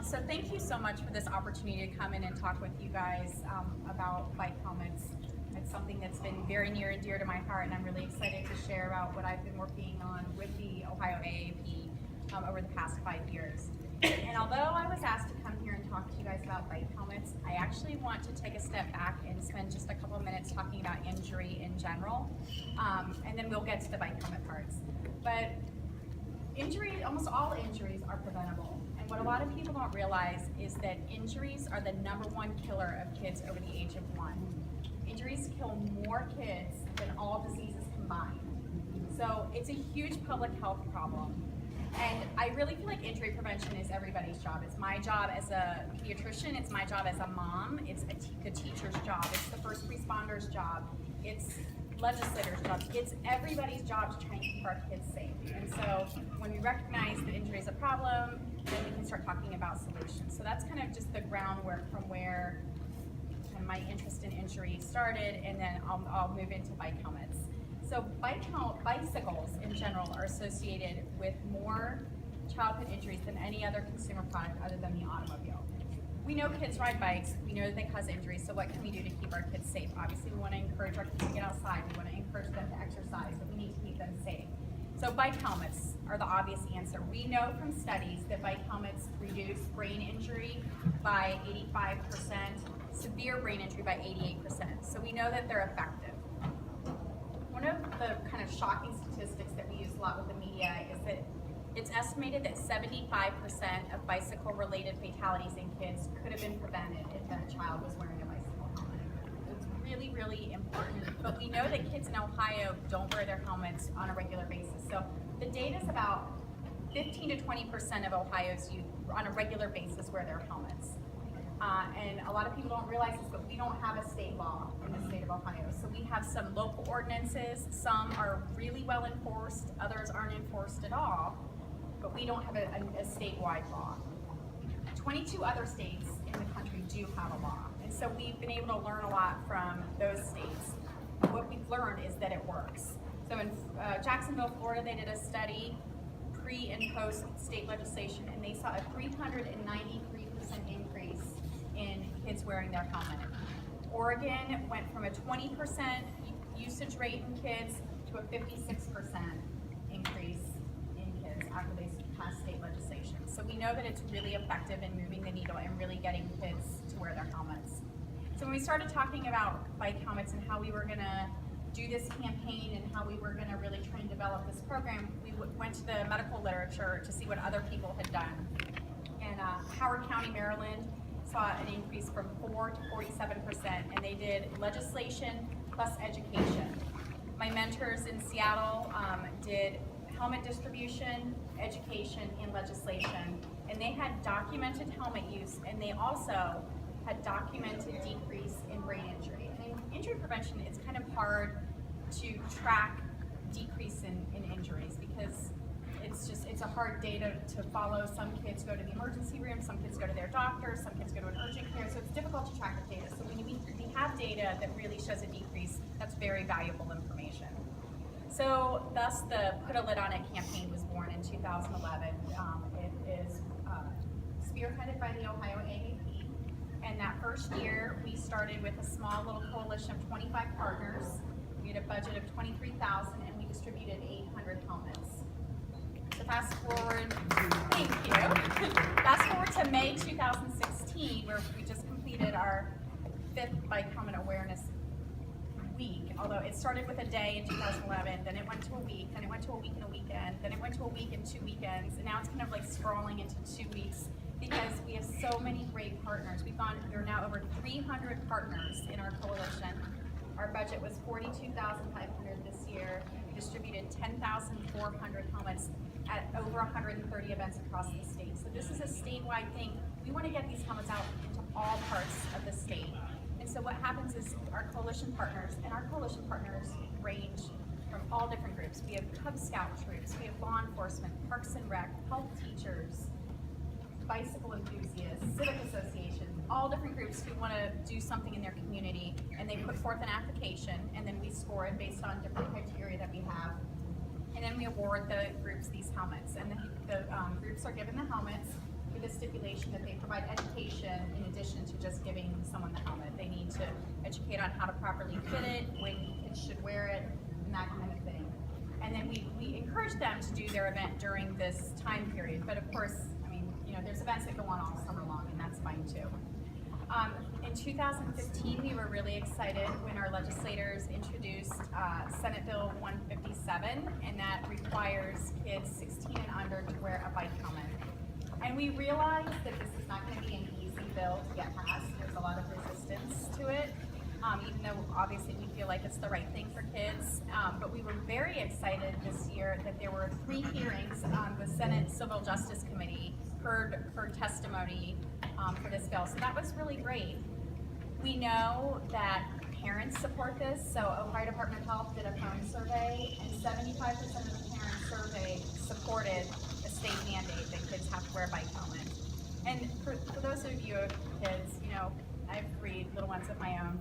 So thank you so much for this opportunity to come in and talk with you guys about bike helmets. It's something that's been very near and dear to my heart, and I'm really excited to share about what I've been working on with the Ohio AAP over the past 5 years. And although I was asked to come here and talk to you guys about bike helmets, I actually want to take a step back and spend just a couple of minutes talking about injury in general, and then we'll get to the bike helmet parts. But injury, almost all injuries are preventable. And what a lot of people don't realize is that injuries are the #1 killer of kids over the age of 1. Injuries kill more kids than all diseases combined. So it's a huge public health problem. And I really feel like injury prevention is everybody's job. It's my job as a pediatrician, it's my job as a mom, it's the teacher's job, it's the first responder's job, it's legislators' jobs, it's everybody's job to try and keep our kids safe. And so when we recognize that injury is a problem, then we can start talking about solutions. So that's kind of just the groundwork from where my interest in injury started, and then I'll move into bike helmets. So bicycles in general are associated with more childhood injuries than any other consumer product other than the automobile. We know kids ride bikes, we know that they cause injuries, so what can we do to keep our kids safe? Obviously we want to encourage our kids to get outside, we want to encourage them to exercise, but we need to keep them safe. So bike helmets are the obvious answer. We know from studies that bike helmets reduce brain injury by 85%, severe brain injury by 88%. So we know that they're effective. One of the kind of shocking statistics that we use a lot with the media is that it's estimated that 75% of bicycle-related fatalities in kids could have been prevented if a child was wearing a bicycle helmet. It's really, really important, but we know that kids in Ohio don't wear their helmets on a regular basis. So the data is about 15 to 20% of Ohio's youth on a regular basis wear their helmets. And a lot of people don't realize this, but we don't have a state law in the state of Ohio. So we have some local ordinances, some are really well enforced, others aren't enforced at all, but we don't have a statewide law. 22 other states in the country do have a law, and so we've been able to learn a lot from those states. What we've learned is that it works. So in Jacksonville, Florida, they did a study pre and post state legislation, and they saw a 393% increase in kids wearing their helmet. Oregon went from a 20% usage rate in kids to a 56% increase in kids after they passed state legislation. So we know that it's really effective in moving the needle and really getting kids to wear their helmets. So when we started talking about bike helmets and how we were gonna do this campaign and how we were gonna really try and develop this program, we went to the medical literature to see what other people had done. And Howard County, Maryland, saw an increase from 4 to 47%, and they did legislation plus education. My mentors in Seattle did helmet distribution, education, and legislation, and they had documented helmet use, and they also had documented decrease in brain injury. And in injury prevention, it's kind of hard to track decrease in injuries because it's a hard data to follow. Some kids go to the emergency room, some kids go to their doctor, some kids go to an urgent care, so it's difficult to track the data. So when we have data that really shows a decrease, that's very valuable information. So thus the Put a Lid on It campaign was born in 2011. It is spearheaded by the Ohio AAP, and that first year we started with a small little coalition of 25 partners. We had a budget of $23,000 and we distributed 800 helmets. So fast forward, thank you. Fast forward to May 2016, where we just completed our 5th Bike Helmet Awareness Week, although it started with a day in 2011, then it went to a week, then it went to a week and a weekend, then it went to a week and 2 weekends, and now it's kind of like sprawling into 2 weeks because we have so many great partners. There are now over 300 partners in our coalition. Our budget was $42,500 this year. We distributed 10,400 helmets at over 130 events across the state. So this is a statewide thing. We want to get these helmets out into all parts of the state. And so what happens is our coalition partners, and our coalition partners range from all different groups. We have Cub Scout troops, we have law enforcement, Parks and Rec, health teachers, bicycle enthusiasts, civic associations, all different groups who want to do something in their community, and they put forth an application, and then we score it based on different criteria that we have. And then we award the groups these helmets, and the groups are given the helmets, with a stipulation that they provide education in addition to just giving someone the helmet. They need to educate on how to properly fit it, when kids should wear it, and that kind of thing. And then we encourage them to do their event during this time period. But of course, I mean, there's events that go on all summer long, and that's fine too. In 2015, we were really excited when our legislators introduced Senate Bill 157, and that requires kids 16 and under to wear a bike helmet. And we realized that this is not going to be an easy bill to get passed. There's a lot of resistance to it, even though obviously we feel like it's the right thing for kids. But we were very excited this year that there were 3 hearings on the Senate Civil Justice Committee, heard testimony for this bill. So that was really great. We know that parents support this. So Ohio Department of Health did a phone survey, and 75% of the parents surveyed supported a state mandate that kids have to wear bike helmets. And for those of you who have kids, I have 3 little ones of my own.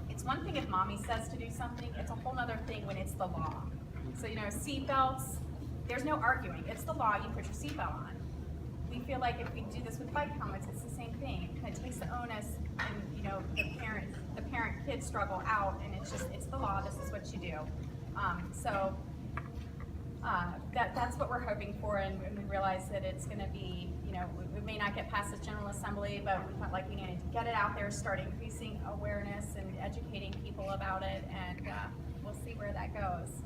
It's one thing if mommy says to do something, it's a whole other thing when it's the law. So seat belts, there's no arguing. It's the law, you put your seatbelt on. We feel like if we do this with bike helmets, it's the same thing. It kind of takes the onus and the parent-kid struggle out, and it's the law. This is what you do. That's what we're hoping for, and we realize that it's going to be, we may not get past the General Assembly, but we felt like we needed to get it out there, start increasing awareness and educating people about it, and we'll see where that goes.